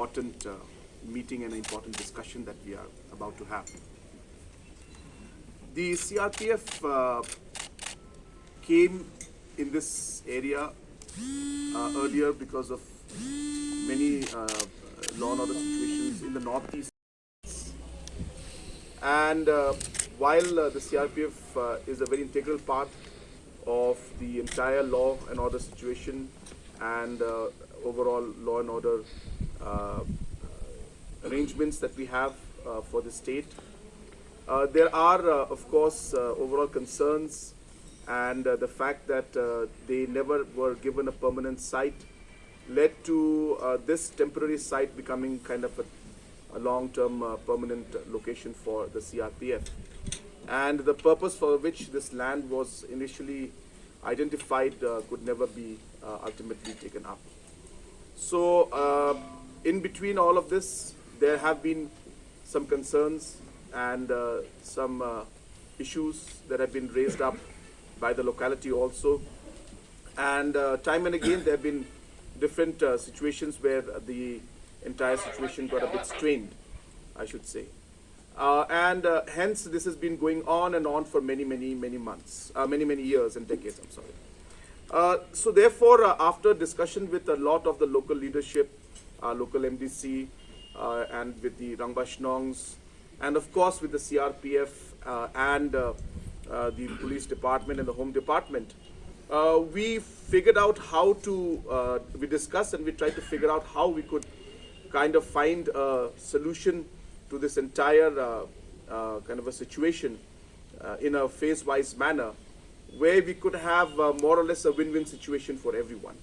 important meeting and an important discussion that we are about to have. The CRPF came in this area earlier because of many law and order situations in the northeast. And while the CRPF is a very integral part of the entire law and order situation and overall law and order arrangements that we have for the state, there are, of course, overall concerns, and the fact that they never were given a permanent site led to this temporary site becoming kind of a long-term permanent location for the CRPF. And the purpose for which this land was initially identified could never be ultimately taken up. So in between all of this, there have been some concerns and some issues that have been raised up by the locality also. And time and again, there have been different situations where the entire situation got a bit strained, I should say. And hence, this has been going on and on for many months, many years and decades, I'm sorry. So therefore, after discussion with a lot of the local leadership, local MDC, and with the Rangbah Shnongs, and of course with the CRPF and the police department and the home department, we figured out how to, we discussed and we tried to figure out how we could kind of find a solution to this entire kind of a situation in a phase-wise manner, where we could have more or less a win-win situation for everyone.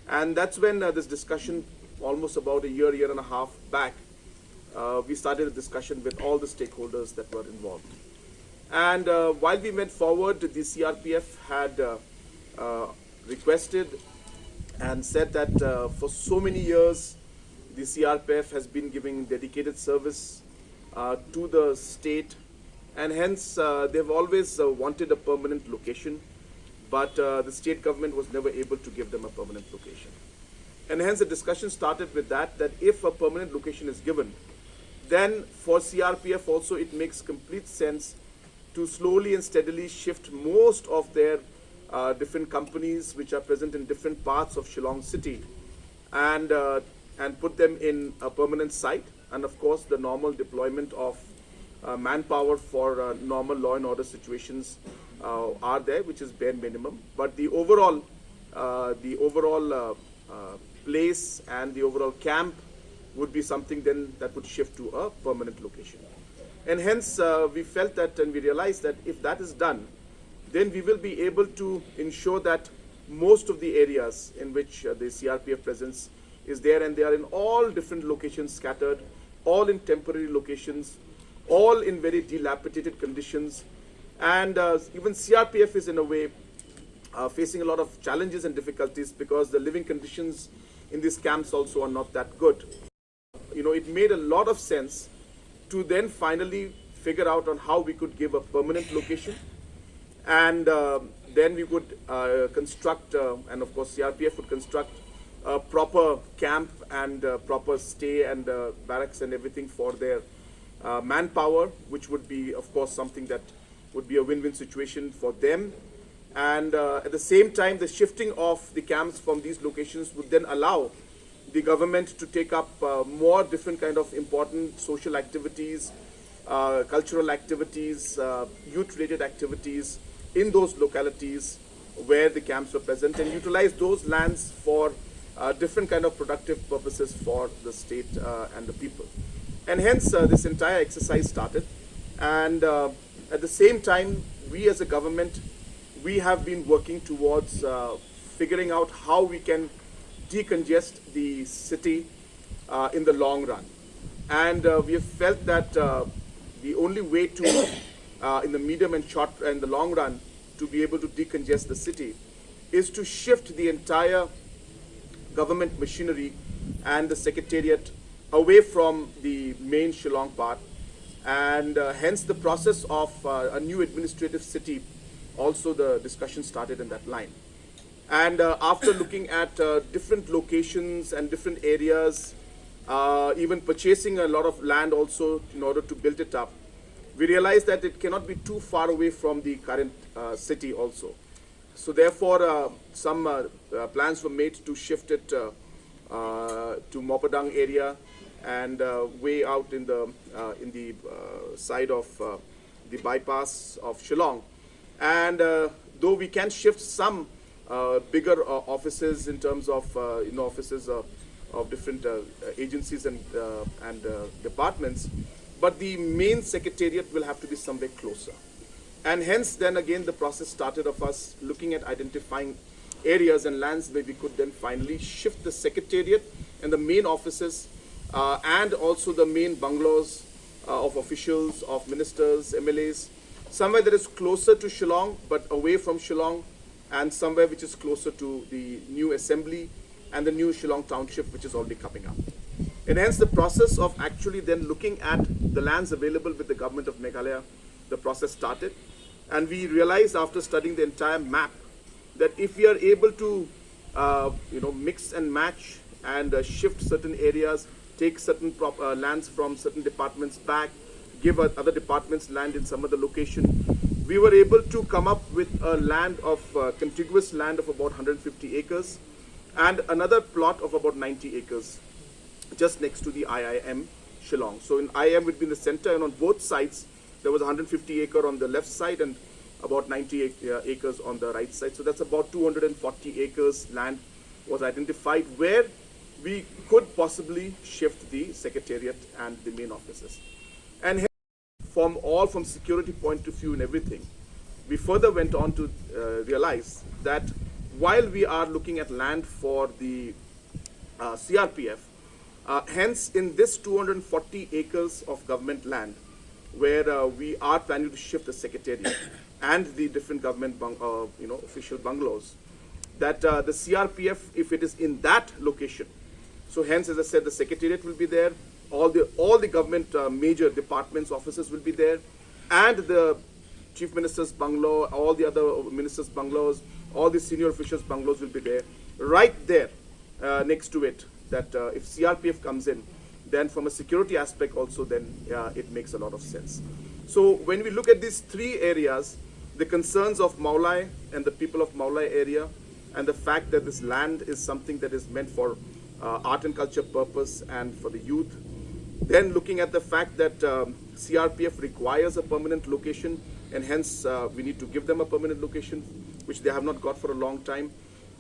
And that's when this discussion, almost about a year and a half back, we started a discussion with all the stakeholders that were involved. And while we went forward, the CRPF had requested and said that for so many years, the CRPF has been giving dedicated service to the state, and hence they've always wanted a permanent location, but the state government was never able to give them a permanent location. And hence the discussion started with that if a permanent location is given, then for CRPF also it makes complete sense to slowly and steadily shift most of their different companies which are present in different parts of Shillong city and put them in a permanent site. And of course, the normal deployment of manpower for normal law and order situations are there, which is bare minimum. But the overall place and the overall camp would be something then that would shift to a permanent location. And hence, we felt that and we realized that if that is done, then we will be able to ensure that most of the areas in which the CRPF presence is there, and they are in all different locations scattered, all in temporary locations, all in very dilapidated conditions. And even CRPF is in a way facing a lot of challenges and difficulties because the living conditions in these camps also are not that good. You know, it made a lot of sense to then finally figure out on how we could give a permanent location, and then we would construct, and of course CRPF would construct a proper camp and proper stay and barracks and everything for their manpower, which would be of course something that would be a win-win situation for them. And at the same time, the shifting of the camps from these locations would then allow the government to take up more different kind of important social activities, cultural activities, youth-related activities in those localities where the camps were present, and utilize those lands for different kind of productive purposes for the state and the people. And hence this entire exercise started. And at the same time, we as a government, we have been working towards figuring out how we can decongest the city in the long run. And we have felt that the only way to, in the medium and short and the long run, to be able to decongest the city is to shift the entire government machinery and the secretariat away from the main Shillong part. And hence the process of a new administrative city, also the discussion started in that line. And after looking at different locations and different areas even purchasing a lot of land also in order to build it up, we realized that it cannot be too far away from the current city also. So therefore, some plans were made to shift it to Mopadang area and way out in the side of the bypass of Shillong. And though we can shift some bigger offices in terms of offices of different agencies and departments, but the main secretariat will have to be somewhere closer. And hence, then again, the process started of us looking at identifying areas and lands where we could then finally shift the secretariat and the main offices and also the main bungalows of officials, of ministers, MLAs, somewhere that is closer to Shillong but away from Shillong, and somewhere which is closer to the new assembly and the new Shillong township, which is already coming up. And hence the process of actually then looking at the lands available with the government of Meghalaya, the process started. And we realized after studying the entire map that if we are able to mix and match and shift certain areas, take certain lands from certain departments back, give other departments land in some other location, we were able to come up with a land of contiguous land of about 150 acres and another plot of about 90 acres just next to the IIM Shillong. So in IIM would be in the center, and on both sides there was 150 acre on the left side and about 90 acres on the right side. So that's about 240 acres land was identified where we could possibly shift the secretariat and the main offices. And from security point of view and everything, we further went on to realize that while we are looking at land for the CRPF, hence in this 240 acres of government land where we are planning to shift the secretariat and the different government official bungalows, that the CRPF, if it is in that location, so hence, as I said, the secretariat will be there, all the government major departments, offices will be there, and the chief minister's bungalow, all the other ministers' bungalows, all the senior officials' bungalows will be there, right there next to it, that if CRPF comes in, then from a security aspect also, then it makes a lot of sense. So when we look at these three areas, the concerns of Maulai and the people of Maulai area, and the fact that this land is something that is meant for art and culture purpose and for the youth, then looking at the fact that CRPF requires a permanent location, and hence we need to give them a permanent location, which they have not got for a long time.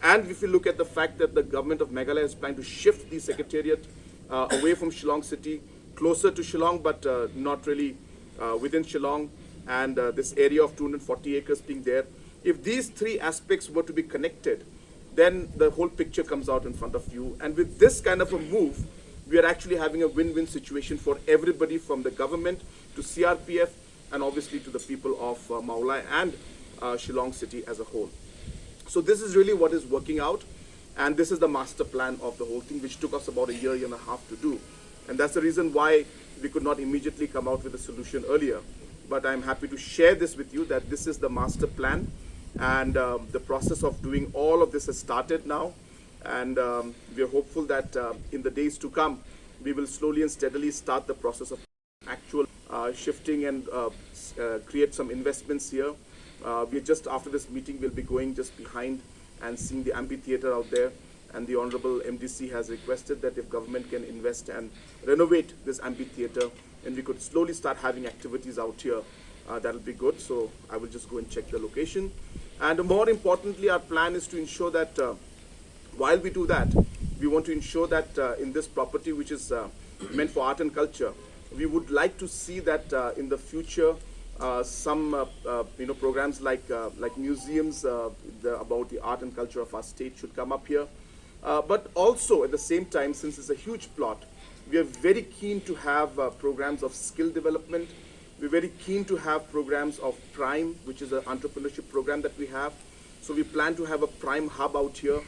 And if you look at the fact that the government of Meghalaya is planning to shift the secretariat away from Shillong city, closer to Shillong, but not really within Shillong, and this area of 240 acres being there, if these three aspects were to be connected, then the whole picture comes out in front of you. And with this kind of a move, we are actually having a win-win situation for everybody, from the government to CRPF and obviously to the people of Maulai and Shillong city as a whole. So this is really what is working out, and this is the master plan of the whole thing, which took us about a year and a half to do. And that's the reason why we could not immediately come out with a solution earlier. But I'm happy to share this with you, that this is the master plan, and the process of doing all of this has started now. And we are hopeful that in the days to come, we will slowly and steadily start the process of actual shifting and create some investments here. We just after this meeting will be going just behind and seeing the amphitheater out there, and the Honorable MDC has requested that if government can invest and renovate this amphitheater, and we could slowly start having activities out here, that will be good. So I will just go and check the location. And more importantly, our plan is to ensure that while we do that, we want to ensure that in this property, which is meant for art and culture, we would like to see that in the future some programs like museums about the art and culture of our state should come up here. But also at the same time, since it's a huge plot, we are very keen to have programs of skill development. We're very keen to have programs of Prime, which is an entrepreneurship program that we have. So we plan to have a Prime hub out here,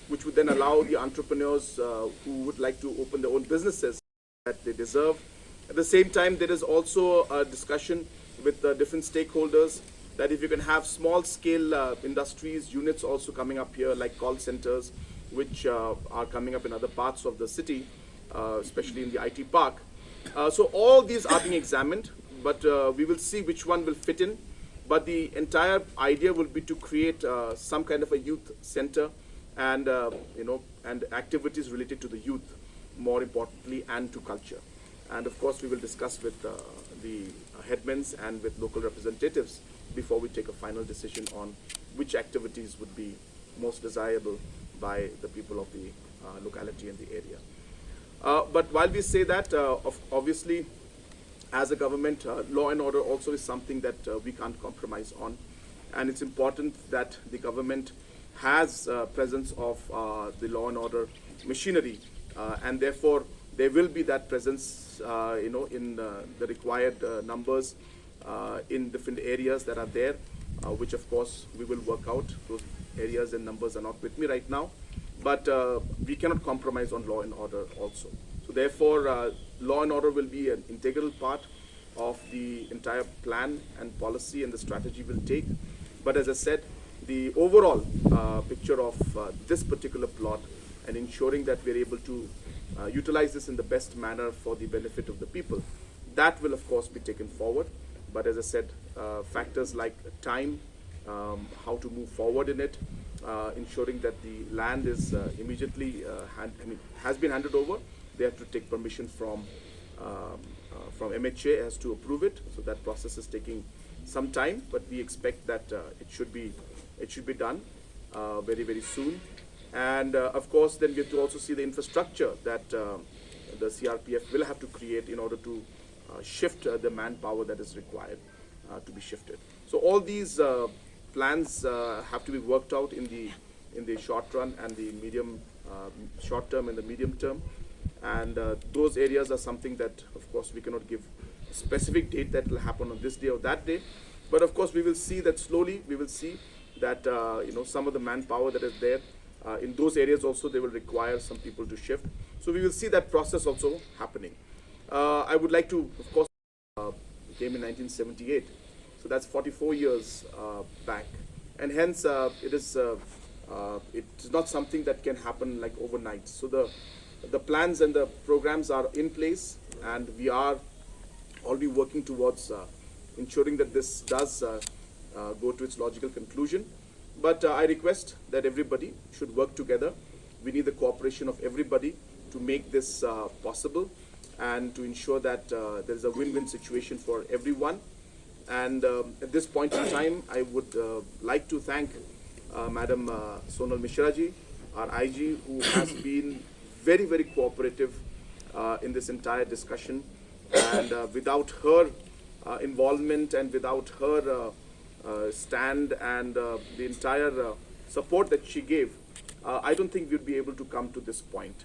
which would then allow the entrepreneurs who would like to open their own businesses that they deserve. At the same time, there is also a discussion with different stakeholders that if you can have small-scale industries, units also coming up here, like call centers, which are coming up in other parts of the city, especially in the IT park. So all these are being examined, but we will see which one will fit in. But the entire idea will be to create some kind of a youth center, and and activities related to the youth, more importantly, and to culture. And of course, we will discuss with the headmen and with local representatives before we take a final decision on which activities would be most desirable by the people of the locality and the area. But while we say that, obviously, as a government, law and order also is something that we can't compromise on. And it's important that the government has presence of the law and order machinery, and therefore there will be that presence, in the required numbers in different areas that are there, which of course we will work out. Those areas and numbers are not with me right now, but we cannot compromise on law and order also. So therefore, law and order will be an integral part of the entire plan and policy, and the strategy will take. But as I said, the overall picture of this particular plot and ensuring that we're able to utilize this in the best manner for the benefit of the people, that will of course be taken forward. But as I said, factors like time, how to move forward in it, ensuring that the land is immediately has been handed over. They have to take permission from MHA as to approve it. So that process is taking some time, but we expect that it should be done very, very soon. And of course, then we have to also see the infrastructure that the CRPF will have to create in order to shift the manpower that is required to be shifted. So all these plans have to be worked out in the short run and the medium, short term and the medium term. And those areas are something that, of course, we cannot give a specific date that will happen on this day or that day. But of course, we will see that slowly. We will see that some of the manpower that is there in those areas also, they will require some people to shift. So we will see that process also happening. I would like to, of course, came in 1978, so that's 44 years back, and hence it is not something that can happen like overnight. So the plans and the programs are in place, and we are already working towards ensuring that this does go to its logical conclusion. But I request that everybody should work together. We need the cooperation of everybody to make this possible, and to ensure that there is a win-win situation for everyone. And at this point in time, I would like to thank Madam Sonal Mishra ji, our IG, who has been very, very cooperative in this entire discussion. And without her involvement and without her stand and the entire support that she gave, I don't think we'd be able to come to this point.